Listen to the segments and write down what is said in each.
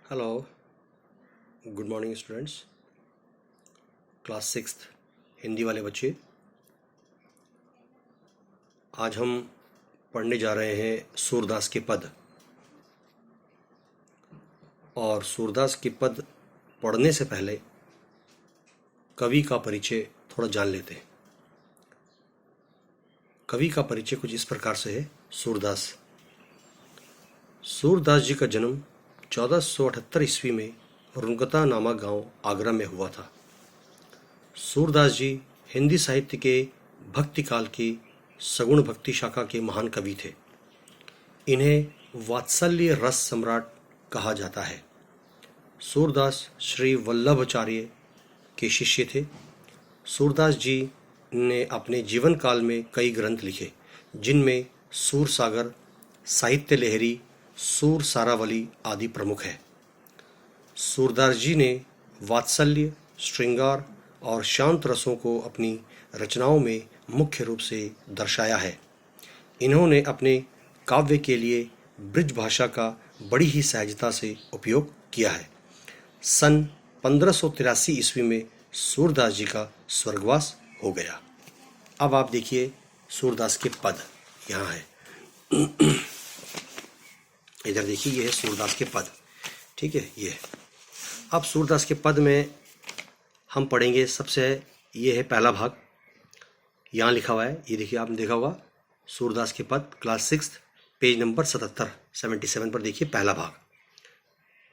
Hello, good morning students. Class 6 Hindi वाले बच्चे, आज हम पढ़ने जा रहे हैं सूरदास के पद। और सूरदास के पद पढ़ने से पहले कवि का परिचय थोड़ा जान लेते हैं। कवि का परिचय कुछ इस प्रकार से है। सूरदास जी का जन्म 1478 ईस्वी में रुंगता नामक गांव आगरा में हुआ था। सूरदास जी हिंदी साहित्य के भक्ति काल की सगुण भक्ति शाखा के महान कवि थे। इन्हें वात्सल्य रस सम्राट कहा जाता है। सूरदास श्री वल्लभाचार्य के शिष्य थे। सूरदास जी ने अपने जीवन काल में कई ग्रंथ लिखे, जिनमें सूर सागर, साहित्य लहरी, सूर सारावली आदि प्रमुख है। सूरदास जी ने वात्सल्य, श्रृंगार और शांत रसों को अपनी रचनाओं में मुख्य रूप से दर्शाया है। इन्होंने अपने काव्य के लिए ब्रज भाषा का बड़ी ही सहजता से उपयोग किया है। सन 1583 ईस्वी में सूरदास जी का स्वर्गवास हो गया। अब आप देखिए सूरदास के पद यहाँ है। इधर देखिए, ये है सूरदास के पद। ठीक है, ये अब सूरदास के पद में हम पढ़ेंगे। सबसे ये है पहला भाग, यहाँ लिखा हुआ है, ये देखिए, आपने देखा होगा सूरदास के पद, क्लास 6 पेज नंबर 77 पर देखिए पहला भाग।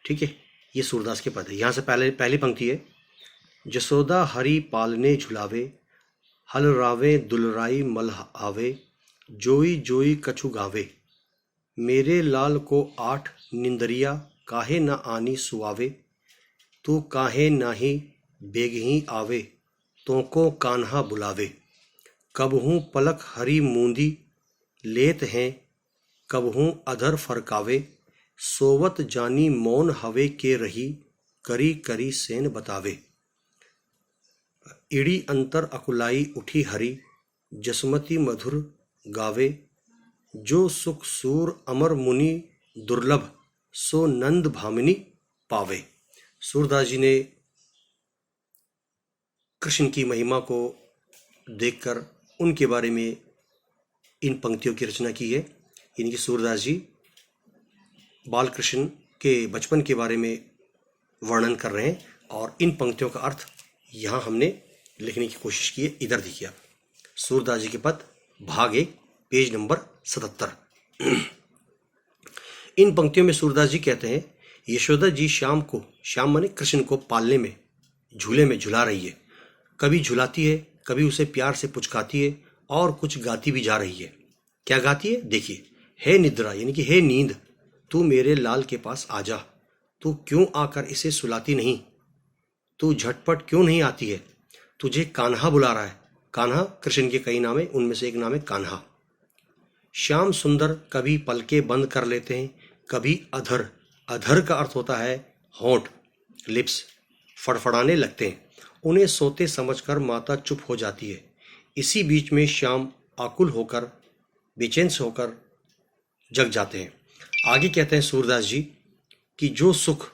ठीक है, ये सूरदास के पद है। यहाँ से पहली पंक्ति है, जसोदा हरि पालने झुलावे, हल रावे दुलराई मल आवे, जोई जोई कछु गावे, मेरे लाल को 8 निंदरिया, काहे न आनी सुआवे, तू काहे नाही बेगही आवे, तोको कान्हा बुलावे, कबहू पलक हरी मूंदी लेत हैं, कबहू अधर फरकावे, सोवत जानी मौन हवे के रही, करी करी सेन बतावे, इड़ी अंतर अकुलाई उठी हरी, जसमती मधुर गावे, जो सुख सूर अमर मुनि दुर्लभ, सो नंद भामिनी पावे। सूरदास जी ने कृष्ण की महिमा को देखकर उनके बारे में इन पंक्तियों की रचना की है। यानी कि सूरदास जी बाल कृष्ण के बचपन के बारे में वर्णन कर रहे हैं और इन पंक्तियों का अर्थ यहाँ हमने लिखने की कोशिश की है। इधर देखिए आप, सूरदास जी के पद भाग 1 पेज नंबर 77। इन पंक्तियों में सूरदास जी कहते हैं, यशोदा जी श्याम माने कृष्ण को पालने में झूले में झुला रही है। कभी झुलाती है, कभी उसे प्यार से पुचकाती है और कुछ गाती भी जा रही है। क्या गाती है देखिए, हे निद्रा यानी कि हे नींद, तू मेरे लाल के पास आ जा, तू क्यों आकर इसे सुलाती नहीं, तू झटपट क्यों नहीं आती है, तुझे कान्हा बुला रहा है। कान्हा कृष्ण के कई नाम है, उनमें से एक नाम है कान्हा। श्याम सुंदर कभी पलके बंद कर लेते हैं, कभी अधर, अधर का अर्थ होता है होंठ, लिप्स, फड़फड़ाने लगते हैं। उन्हें सोते समझकर माता चुप हो जाती है। इसी बीच में श्याम आकुल होकर, बेचैन से होकर जग जाते हैं। आगे कहते हैं सूरदास जी कि जो सुख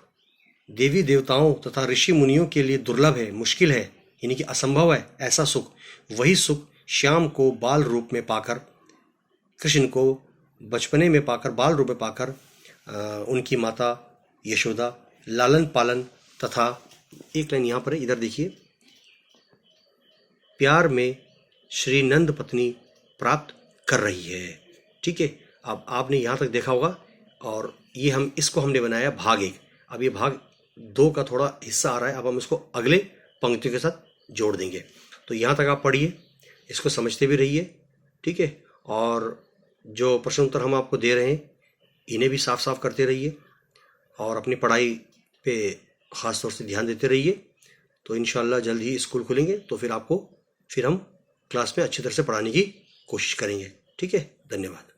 देवी देवताओं तथा ऋषि मुनियों के लिए दुर्लभ है, मुश्किल है, यानी कि असंभव है, ऐसा सुख, वही सुख श्याम को बाल रूप में पाकर, कृष्ण को बचपने में पाकर, बाल रूप में पाकर उनकी माता यशोदा लालन पालन तथा, एक लाइन यहाँ पर है, इधर देखिए, प्यार में श्री नंद पत्नी प्राप्त कर रही है। ठीक है, अब आपने यहाँ तक देखा होगा और ये इसको हमने बनाया भाग 1। अब ये भाग 2 का थोड़ा हिस्सा आ रहा है, अब हम इसको अगले पंक्तियों के साथ जोड़ देंगे। तो यहाँ तक आप पढ़िए, इसको समझते भी रहिए। ठीक है, और जो प्रश्न उत्तर हम आपको दे रहे हैं, इन्हें भी साफ साफ करते रहिए और अपनी पढ़ाई पे ख़ास तौर से ध्यान देते रहिए। तो इंशाल्लाह जल्द ही स्कूल खुलेंगे, तो फिर हम क्लास में अच्छी तरह से पढ़ाने की कोशिश करेंगे। ठीक है, धन्यवाद।